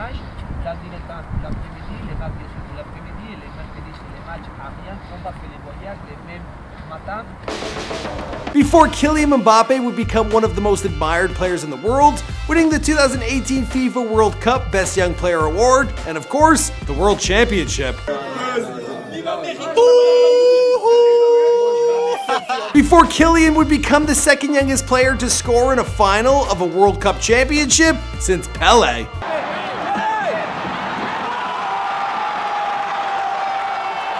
matchs, la dilettante l'après-midi, les mardis surtout l'après-midi et les mercredis c'est les matchs à rien. On va faire les voyages les mêmes matins. Before Kylian Mbappe would become one of the most admired players in the world, winning the 2018 FIFA World Cup Best Young Player Award, and of course, the World Championship. Before Kylian would become the second youngest player to score in a final of a World Cup championship since Pelé.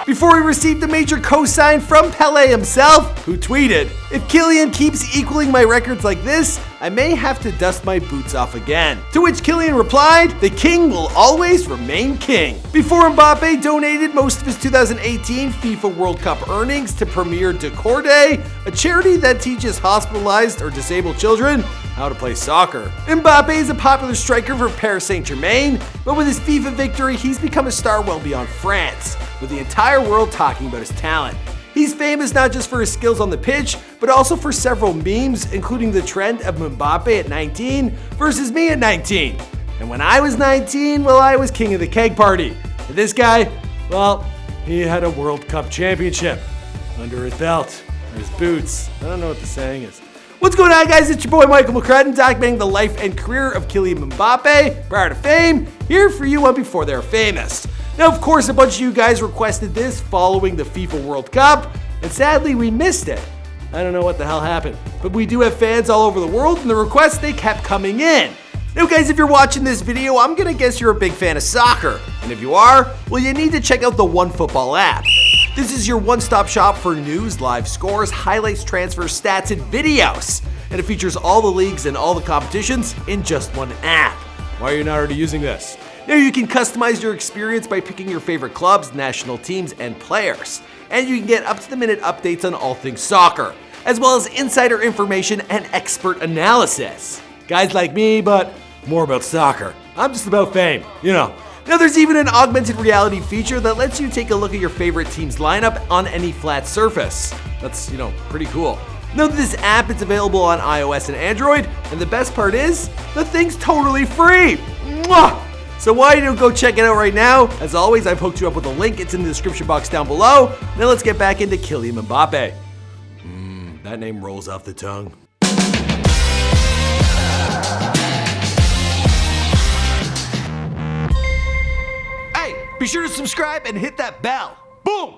Before he received a major cosign from Pelé himself, who tweeted, "If Kylian keeps equaling my records like this, I may have to dust my boots off again." To which Kylian replied, "The king will always remain king." Before Mbappe donated most of his 2018 FIFA World Cup earnings to Premier de Corde, a charity that teaches hospitalized or disabled children how to play soccer. Mbappe is a popular striker for Paris Saint Germain, but with his FIFA victory, he's become a star well beyond France, with the entire world talking about his talent. He's famous not just for his skills on the pitch, but also for several memes, including the trend of Mbappe at 19 versus me at 19. And when I was 19, well, I was king of the keg party. And this guy, well, he had a World Cup championship under his belt, or his boots. I don't know what the saying is. What's going on, guys? It's your boy Michael McCrudden, documenting the life and career of Kylian Mbappe prior to fame, here for you on Before They're Famous. Now, of course, a bunch of you guys requested this following the FIFA World Cup, and sadly, we missed it. I don't know what the hell happened, but we do have fans all over the world, and the requests, they kept coming in. Now, guys, if you're watching this video, I'm gonna guess you're a big fan of soccer, and if you are, well, you need to check out the OneFootball app. This is your one-stop shop for news, live scores, highlights, transfers, stats, and videos, and it features all the leagues and all the competitions in just one app. Why are you not already using this? Now you can customize your experience by picking your favorite clubs, national teams, and players. And you can get up-to-the-minute updates on all things soccer, as well as insider information and expert analysis. Guys like me, but more about soccer. I'm just about fame, you know. Now there's even an augmented reality feature that lets you take a look at your favorite team's lineup on any flat surface. That's, pretty cool. Now this app is available on iOS and Android, and the best part is, the thing's totally free. Mwah! So why don't you go check it out right now? As always, I've hooked you up with a link. It's in the description box down below. Now let's get back into Kylian Mbappe. That name rolls off the tongue. Hey, be sure to subscribe and hit that bell. Boom!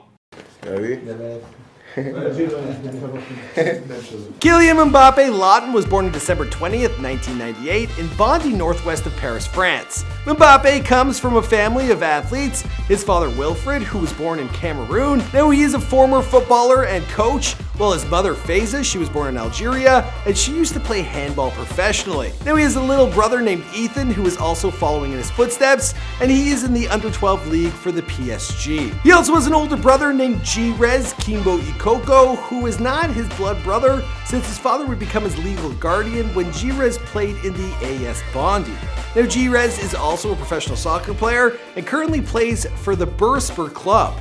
Kylian Mbappe Lawton was born on December 20th, 1998 in Bondy, northwest of Paris, France. Mbappe comes from a family of athletes. His father Wilfred, who was born in Cameroon. Now he is a former footballer and coach, while his mother Faiza, she was born in Algeria, and she used to play handball professionally. Now he has a little brother named Ethan, who is also following in his footsteps, and he is in the under-12 league for the PSG. He also has an older brother named G-Rez Kimbo Ikoko, who is not his blood brother, since his father would become his legal guardian when G-Rez played in the AS Bondy. Now G-Rez is also a professional soccer player and currently plays for the Burspor club.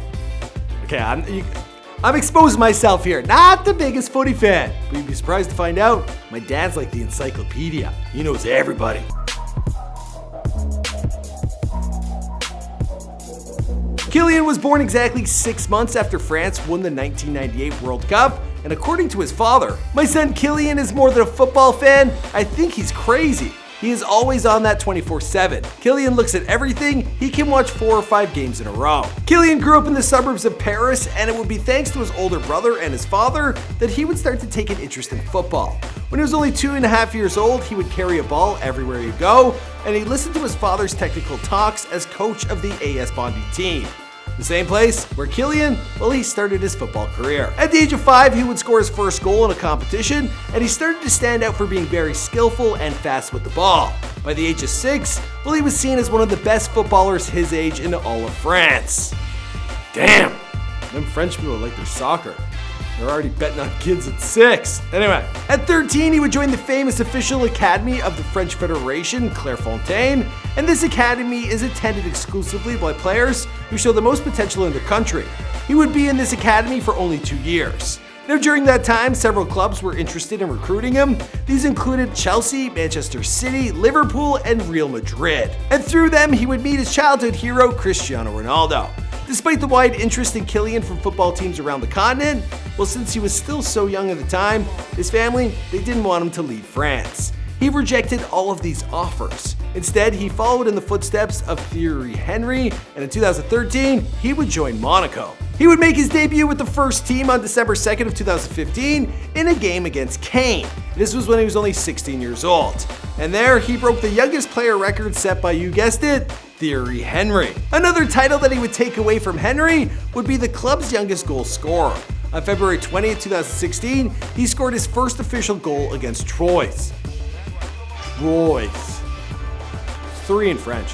Okay, I'm exposing myself here. Not the biggest footy fan, but you'd be surprised to find out my dad's like the encyclopedia. He knows everybody. Kylian was born exactly 6 months after France won the 1998 World Cup, and according to his father, "My son Kylian is more than a football fan, I think he's crazy. He is always on that 24/7. Kylian looks at everything, he can watch 4 or 5 games in a row." Kylian grew up in the suburbs of Paris, and it would be thanks to his older brother and his father that he would start to take an interest in football. When he was only 2.5 years old, he would carry a ball everywhere he'd go, and he listened to his father's technical talks as coach of the AS Bondy team. The same place where Kylian, well, he started his football career. At the age of 5, he would score his first goal in a competition, and he started to stand out for being very skillful and fast with the ball. By the age of 6, well, he was seen as one of the best footballers his age in all of France. Damn, them French people like their soccer. They're already betting on kids at 6. Anyway, at 13, he would join the famous official academy of the French Federation, Clairefontaine, and this academy is attended exclusively by players who show the most potential in the country. He would be in this academy for only 2 years. Now, during that time, several clubs were interested in recruiting him. These included Chelsea, Manchester City, Liverpool, and Real Madrid. And through them, he would meet his childhood hero, Cristiano Ronaldo. Despite the wide interest in Kylian from football teams around the continent, well, since he was still so young at the time, his family, they didn't want him to leave France. He rejected all of these offers. Instead, he followed in the footsteps of Thierry Henry, and in 2013, he would join Monaco. He would make his debut with the first team on December 2nd of 2015 in a game against Kane. This was when he was only 16 years old. And there, he broke the youngest player record set by, you guessed it, Thierry Henry. Another title that he would take away from Henry would be the club's youngest goal scorer. On February 20th, 2016, he scored his first official goal against Troyes. 3 in French.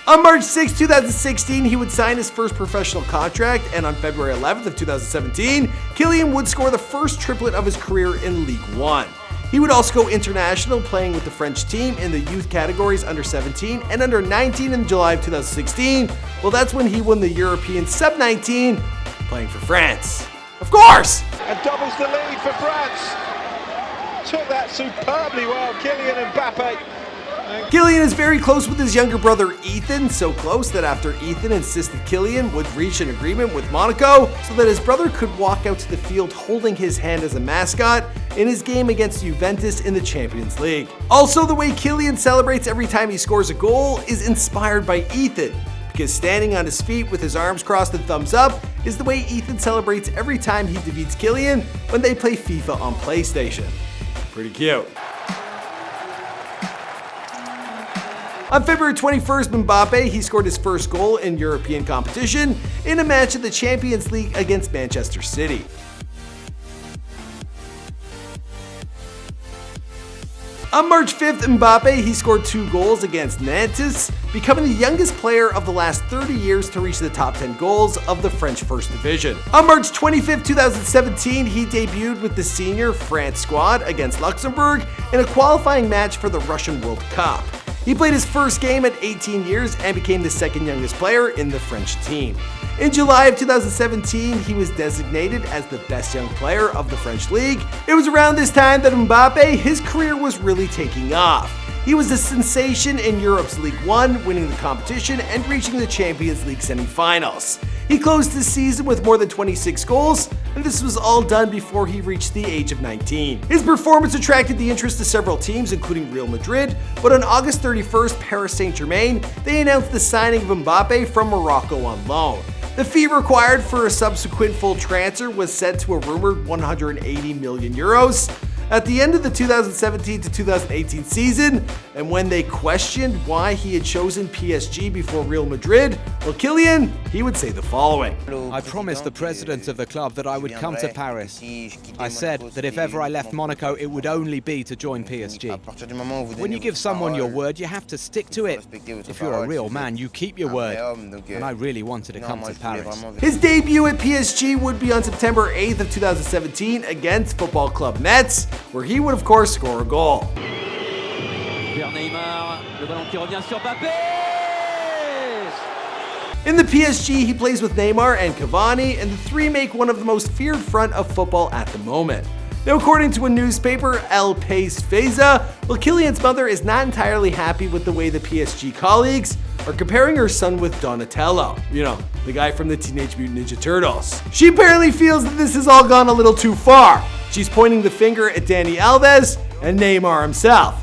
On March 6, 2016, he would sign his first professional contract, and on February 11th of 2017, Kylian would score the first triplet of his career in Ligue 1. He would also go international, playing with the French team in the youth categories under 17 and under 19 in July of 2016. Well, that's when he won the European Sub-19, playing for France. Of course! And doubles the lead for France. Took that superbly well, Kylian Mbappe. Kylian is very close with his younger brother Ethan, so close that after Ethan insisted Kylian would reach an agreement with Monaco so that his brother could walk out to the field holding his hand as a mascot in his game against Juventus in the Champions League. Also, the way Kylian celebrates every time he scores a goal is inspired by Ethan, because standing on his feet with his arms crossed and thumbs up is the way Ethan celebrates every time he defeats Kylian when they play FIFA on PlayStation. Pretty cute. On February 21st, Mbappe, he scored his first goal in European competition in a match of the Champions League against Manchester City. On March 5th, Mbappe, he scored 2 goals against Nantes, becoming the youngest player of the last 30 years to reach the top 10 goals of the French First Division. On March 25th, 2017, he debuted with the senior France squad against Luxembourg in a qualifying match for the Russian World Cup. He played his first game at 18 years and became the second youngest player in the French team. In July of 2017, he was designated as the best young player of the French league. It was around this time that Mbappe, his career was really taking off. He was a sensation in Europe's Ligue 1, winning the competition and reaching the Champions League semi-finals. He closed his season with more than 26 goals, and this was all done before he reached the age of 19. His performance attracted the interest of several teams, including Real Madrid, but on August 31st, Paris Saint Germain, they announced the signing of Mbappe from Morocco on loan. The fee required for a subsequent full transfer was set to a rumored 180 million euros. At the end of the 2017 to 2018 season, and when they questioned why he had chosen PSG before Real Madrid, well, Kylian, he would say the following. I promised the president of the club that I would come to Paris. I said that if ever I left Monaco, it would only be to join PSG. When you give someone your word, you have to stick to it. If you're a real man, you keep your word. And I really wanted to come to Paris. His debut at PSG would be on September 8th of 2017 against Football Club Metz, where he would of course score a goal. In the PSG, he plays with Neymar and Cavani, and the three make one of the most feared front of football at the moment. Now, according to a newspaper, El País Feza, well, Kylian's mother is not entirely happy with the way the PSG colleagues are comparing her son with Donatello. You know, the guy from the Teenage Mutant Ninja Turtles. She apparently feels that this has all gone a little too far. She's pointing the finger at Dani Alves and Neymar himself.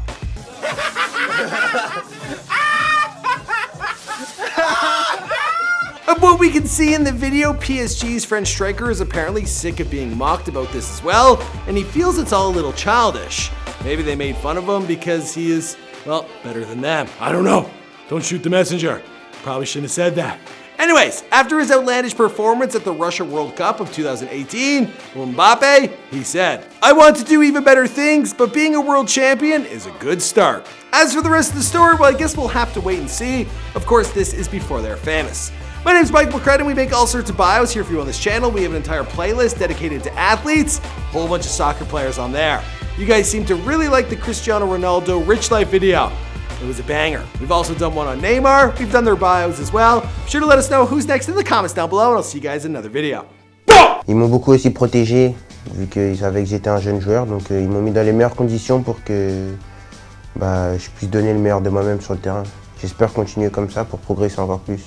Of what we can see in the video, PSG's French striker is apparently sick of being mocked about this as well, and he feels it's all a little childish. Maybe they made fun of him because he is, well, better than them. I don't know. Don't shoot the messenger. Probably shouldn't have said that. Anyways, after his outlandish performance at the Russia World Cup of 2018, Mbappe, he said, "I want to do even better things, but being a world champion is a good start." As for the rest of the story, well, I guess we'll have to wait and see. Of course, this is before they're famous. My name is Mike McCredden, and we make all sorts of bios here for you on this channel. We have an entire playlist dedicated to athletes, a whole bunch of soccer players on there. You guys seem to really like the Cristiano Ronaldo Rich Life video. It was a banger. We've also done one on Neymar. We've done their bios as well. Be sure to let us know who's next in the comments down below, and I'll see you guys in another video. Ils m'ont beaucoup aussi protégé, vu qu'ils savaient que j'étais un jeune joueur, donc ils m'ont mis dans les meilleures conditions pour que je puisse donner le meilleur de moi-même sur le terrain. J'espère continuer comme ça pour progresser encore plus.